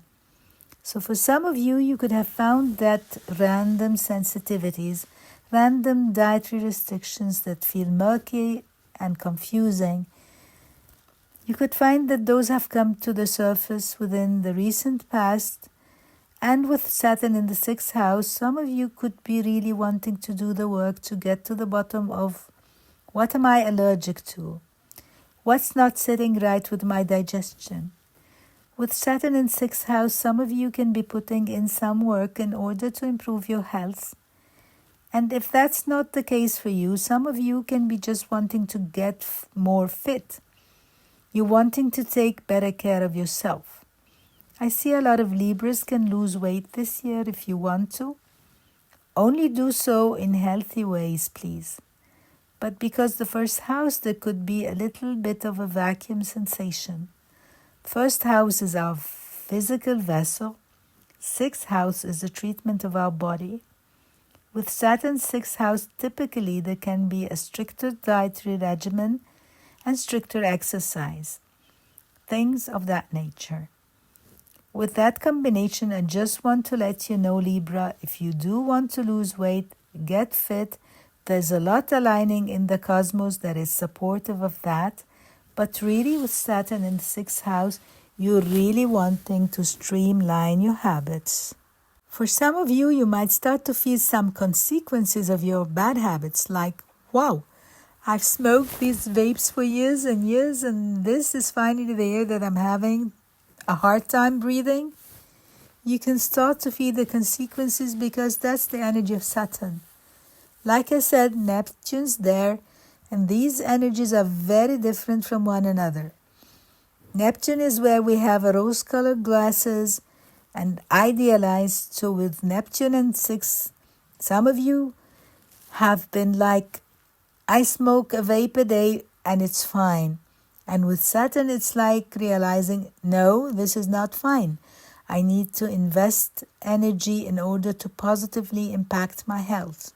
So for some of you, you could have found that random sensitivities, random dietary restrictions that feel murky and confusing, you could find that those have come to the surface within the recent past. And with Saturn in the 6th house, some of you could be really wanting to do the work to get to the bottom of what am I allergic to? What's not sitting right with my digestion? With Saturn in 6th house, some of you can be putting in some work in order to improve your health. And if that's not the case for you, some of you can be just wanting to get more fit. You're wanting to take better care of yourself. I see a lot of Libras can lose weight this year if you want to. Only do so in healthy ways, please. But because the 1st house, there could be a little bit of a vacuum sensation. 1st house is our physical vessel. 6th house is the treatment of our body. With Saturn 6th house, typically there can be a stricter dietary regimen and stricter exercise. Things of that nature. With that combination, I just want to let you know, Libra, if you do want to lose weight, get fit, there's a lot aligning in the cosmos that is supportive of that. But really with Saturn in the 6th house, you're really wanting to streamline your habits. For some of you, you might start to feel some consequences of your bad habits, like, wow, I've smoked these vapes for years and years, and this is finally the year that I'm having a hard time breathing. You can start to feel the consequences because that's the energy of Saturn. Like I said, Neptune's there, and these energies are very different from one another. Neptune is where we have a rose-colored glasses and idealized. So with Neptune and 6, some of you have been like, I smoke a vape a day and it's fine. And with Saturn, it's like realizing, no, this is not fine. I need to invest energy in order to positively impact my health.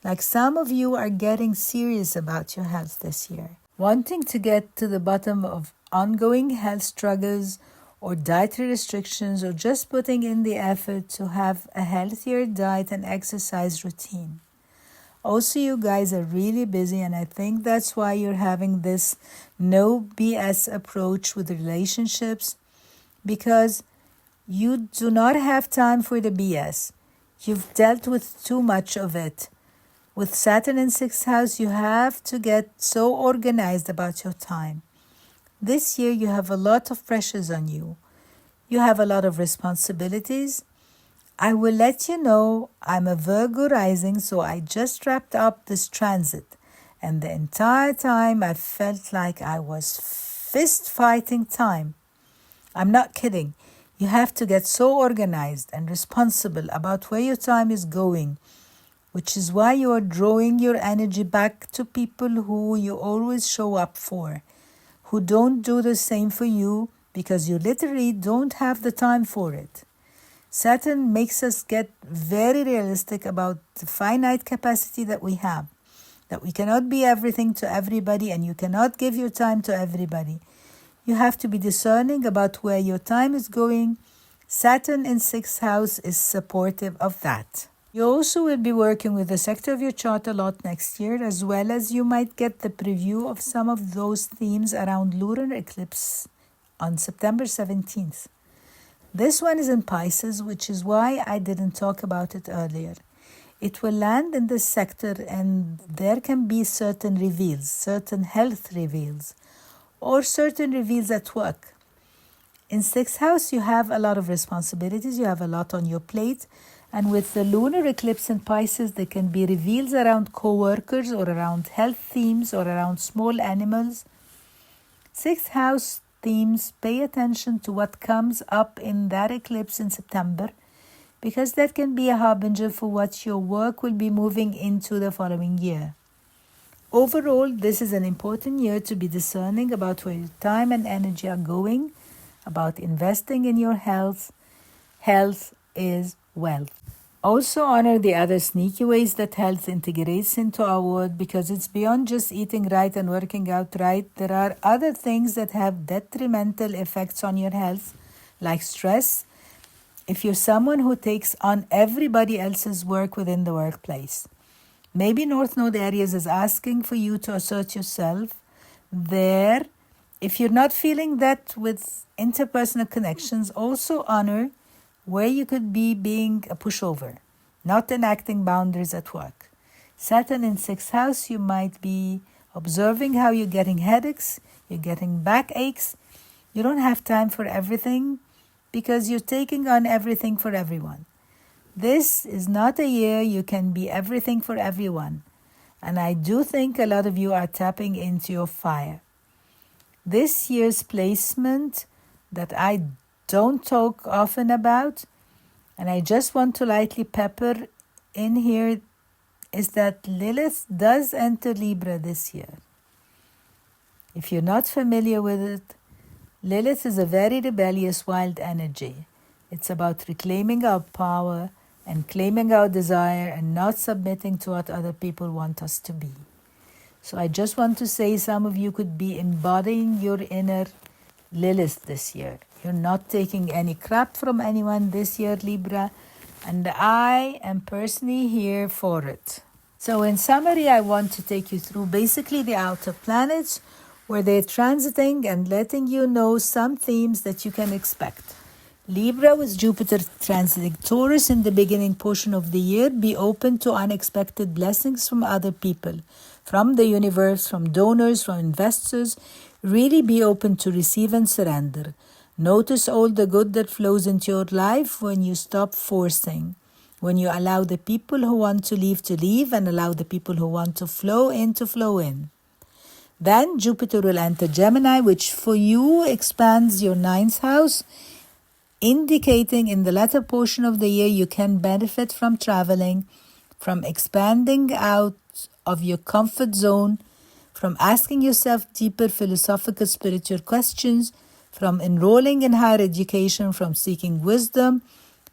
Like some of you are getting serious about your health this year, wanting to get to the bottom of ongoing health struggles or dietary restrictions, or just putting in the effort to have a healthier diet and exercise routine. Also, you guys are really busy, and I think that's why you're having this no BS approach with relationships, because you do not have time for the BS. You've dealt with too much of it. With Saturn in 6th house, you have to get so organized about your time. This year, you have a lot of pressures on you. You have a lot of responsibilities. I will let you know I'm a Virgo rising, so I just wrapped up this transit. And the entire time, I felt like I was fist-fighting time. I'm not kidding. You have to get so organized and responsible about where your time is going, which is why you are drawing your energy back to people who you always show up for, who don't do the same for you because you literally don't have the time for it. Saturn makes us get very realistic about the finite capacity that we have, that we cannot be everything to everybody and you cannot give your time to everybody. You have to be discerning about where your time is going. Saturn in 6th house is supportive of that. You also will be working with the sector of your chart a lot next year, as well as you might get the preview of some of those themes around lunar eclipse on September 17th. This one is in Pisces, which is why I didn't talk about it earlier. It will land in this sector and there can be certain reveals, certain health reveals, or certain reveals at work. In 6th house, you have a lot of responsibilities, you have a lot on your plate, and with the lunar eclipse in Pisces, there can be reveals around co-workers or around health themes or around small animals. 6th house themes, pay attention to what comes up in that eclipse in September, because that can be a harbinger for what your work will be moving into the following year. Overall, this is an important year to be discerning about where your time and energy are going, about investing in your health. Health is wealth. Also honor the other sneaky ways that health integrates into our world, because it's beyond just eating right and working out right. There are other things that have detrimental effects on your health, like stress. If you're someone who takes on everybody else's work within the workplace, maybe North Node areas is asking for you to assert yourself there. If you're not feeling that with interpersonal connections, also honor where you could be being a pushover, not enacting boundaries at work. Saturn in 6th house, you might be observing how you're getting headaches, you're getting backaches. You don't have time for everything because you're taking on everything for everyone. This is not a year you can be everything for everyone. And I do think a lot of you are tapping into your fire. This year's placement that I don't talk often about, and I just want to lightly pepper in here, is that Lilith does enter Libra this year. If you're not familiar with it, Lilith is a very rebellious, wild energy. It's about reclaiming our power and claiming our desire and not submitting to what other people want us to be. So I just want to say some of you could be embodying your inner Lilith this year. You're not taking any crap from anyone this year, Libra, and I am personally here for it. So in summary, I want to take you through basically the outer planets, where they're transiting and letting you know some themes that you can expect. Libra, with Jupiter transiting Taurus in the beginning portion of the year, be open to unexpected blessings from other people, from the universe, from donors, from investors. Really be open to receive and surrender. Notice all the good that flows into your life when you stop forcing, when you allow the people who want to leave and allow the people who want to flow in. Then Jupiter will enter Gemini, which for you expands your 9th house, indicating in the latter portion of the year you can benefit from traveling, from expanding out of your comfort zone, from asking yourself deeper philosophical spiritual questions, from enrolling in higher education, from seeking wisdom,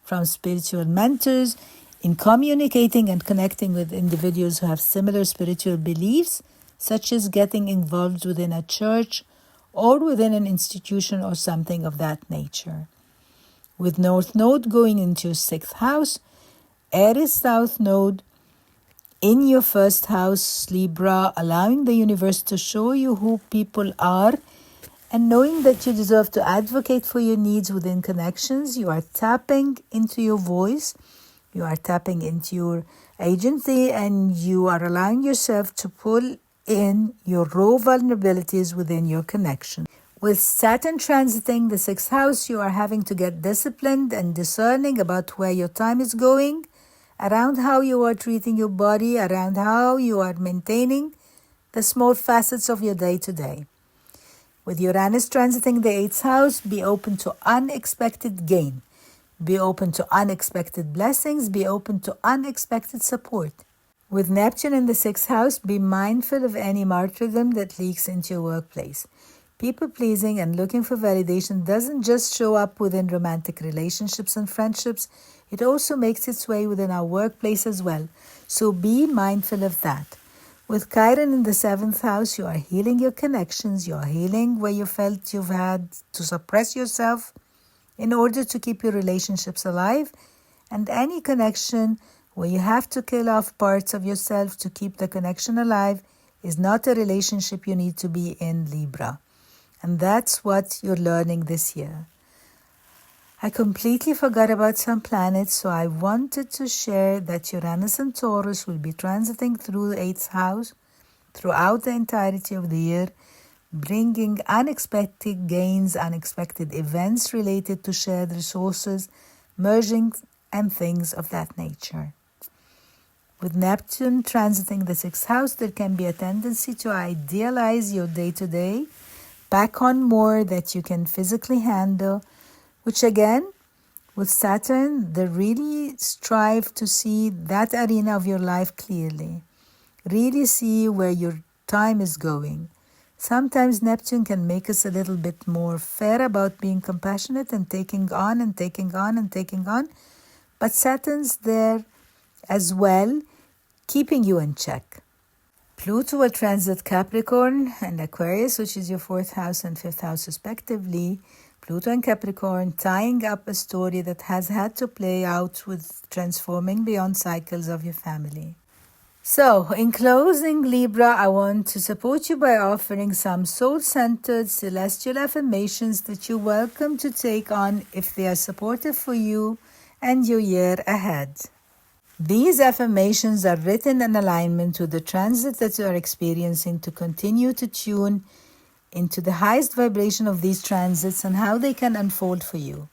from spiritual mentors, in communicating and connecting with individuals who have similar spiritual beliefs, such as getting involved within a church or within an institution or something of that nature. With North Node going into your 6th house, Aries South Node in your 1st house, Libra, allowing the universe to show you who people are and knowing that you deserve to advocate for your needs within connections. You are tapping into your voice, you are tapping into your agency, and you are allowing yourself to pull in your raw vulnerabilities within your connection. With Saturn transiting the 6th house, you are having to get disciplined and discerning about where your time is going, around how you are treating your body, around how you are maintaining the small facets of your day-to-day. With Uranus transiting the 8th house, be open to unexpected gain. Be open to unexpected blessings. Be open to unexpected support. With Neptune in the 6th house, be mindful of any martyrdom that leaks into your workplace. People-pleasing and looking for validation doesn't just show up within romantic relationships and friendships. It also makes its way within our workplace as well. So be mindful of that. With Chiron in the 7th house, you are healing your connections. You are healing where you felt you've had to suppress yourself in order to keep your relationships alive. And any connection where you have to kill off parts of yourself to keep the connection alive is not a relationship you need to be in, Libra. And that's what you're learning this year. I completely forgot about some planets, so I wanted to share that Uranus and Taurus will be transiting through the 8th house throughout the entirety of the year, bringing unexpected gains, unexpected events related to shared resources, merging, and things of that nature. With Neptune transiting the 6th house, there can be a tendency to idealize your day-to-day, pack on more that you can physically handle, which again, with Saturn, they really strive to see that arena of your life clearly. Really see where your time is going. Sometimes Neptune can make us a little bit more fair about being compassionate and taking on and taking on and taking on. But Saturn's there as well, keeping you in check. Pluto will transit Capricorn and Aquarius, which is your 4th house and 5th house respectively. Pluto and Capricorn tying up a story that has had to play out with transforming beyond cycles of your family. So, in closing, Libra, I want to support you by offering some soul-centered celestial affirmations that you're welcome to take on if they are supportive for you and your year ahead. These affirmations are written in alignment with the transit that you are experiencing to continue to tune into the highest vibration of these transits and how they can unfold for you.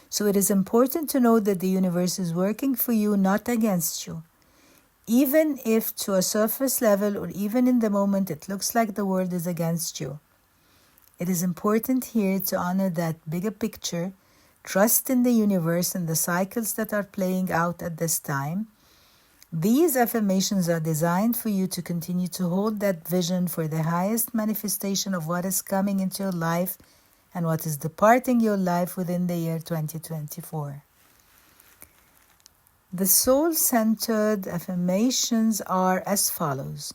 So it is important to know that the universe is working for you, not against you. Even if to a surface level or even in the moment it looks like the world is against you. It is important here to honor that bigger picture, trust in the universe and the cycles that are playing out at this time. These affirmations are designed for you to continue to hold that vision for the highest manifestation of what is coming into your life and what is departing your life within the year 2024. The soul-centered affirmations are as follows.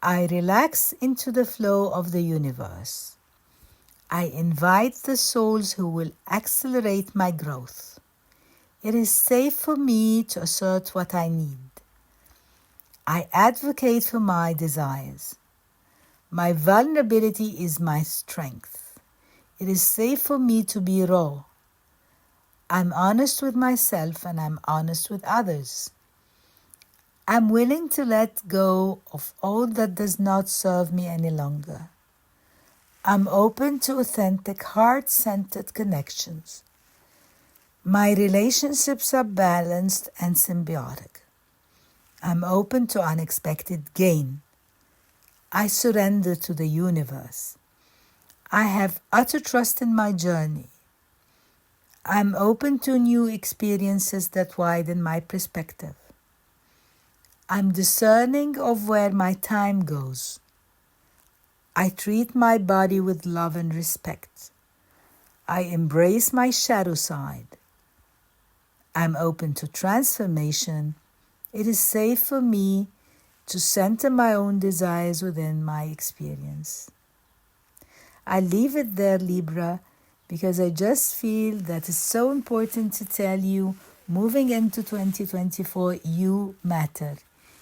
I relax into the flow of the universe. I invite the souls who will accelerate my growth. It is safe for me to assert what I need. I advocate for my desires. My vulnerability is my strength. It is safe for me to be raw. I'm honest with myself and I'm honest with others. I'm willing to let go of all that does not serve me any longer. I'm open to authentic, heart-centered connections. My relationships are balanced and symbiotic. I'm open to unexpected gain. I surrender to the universe. I have utter trust in my journey. I'm open to new experiences that widen my perspective. I'm discerning of where my time goes. I treat my body with love and respect. I embrace my shadow side. I'm open to transformation. It is safe for me to center my own desires within my experience. I leave it there, Libra, because I just feel that it's so important to tell you, moving into 2024, you matter.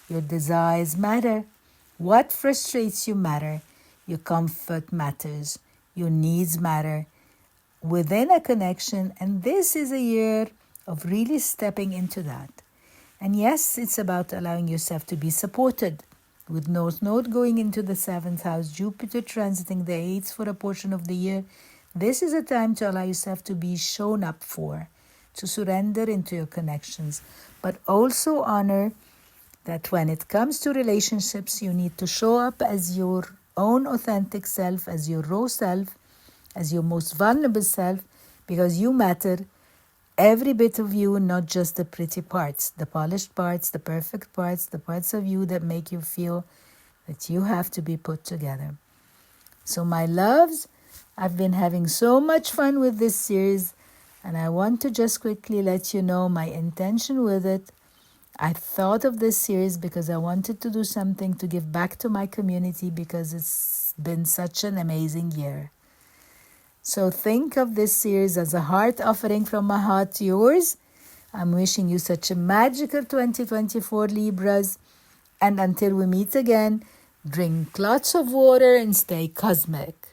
Your desires matter. What frustrates you matter. Your comfort matters. Your needs matter. Within a connection, and this is a year of really stepping into that. And yes, it's about allowing yourself to be supported. With North Node going into the 7th house, Jupiter transiting the 8th for a portion of the year, this is a time to allow yourself to be shown up for, to surrender into your connections, but also honor that when it comes to relationships, you need to show up as your own authentic self, as your raw self, as your most vulnerable self, because you matter. Every bit of you, not just the pretty parts, the polished parts, the perfect parts, the parts of you that make you feel that you have to be put together. So my loves, I've been having so much fun with this series, and I want to just quickly let you know my intention with it. I thought of this series because I wanted to do something to give back to my community because it's been such an amazing year. So think of this series as a heart offering from my heart to yours. I'm wishing you such a magical 2024, Libras. And until we meet again, Drink lots of water and stay cosmic.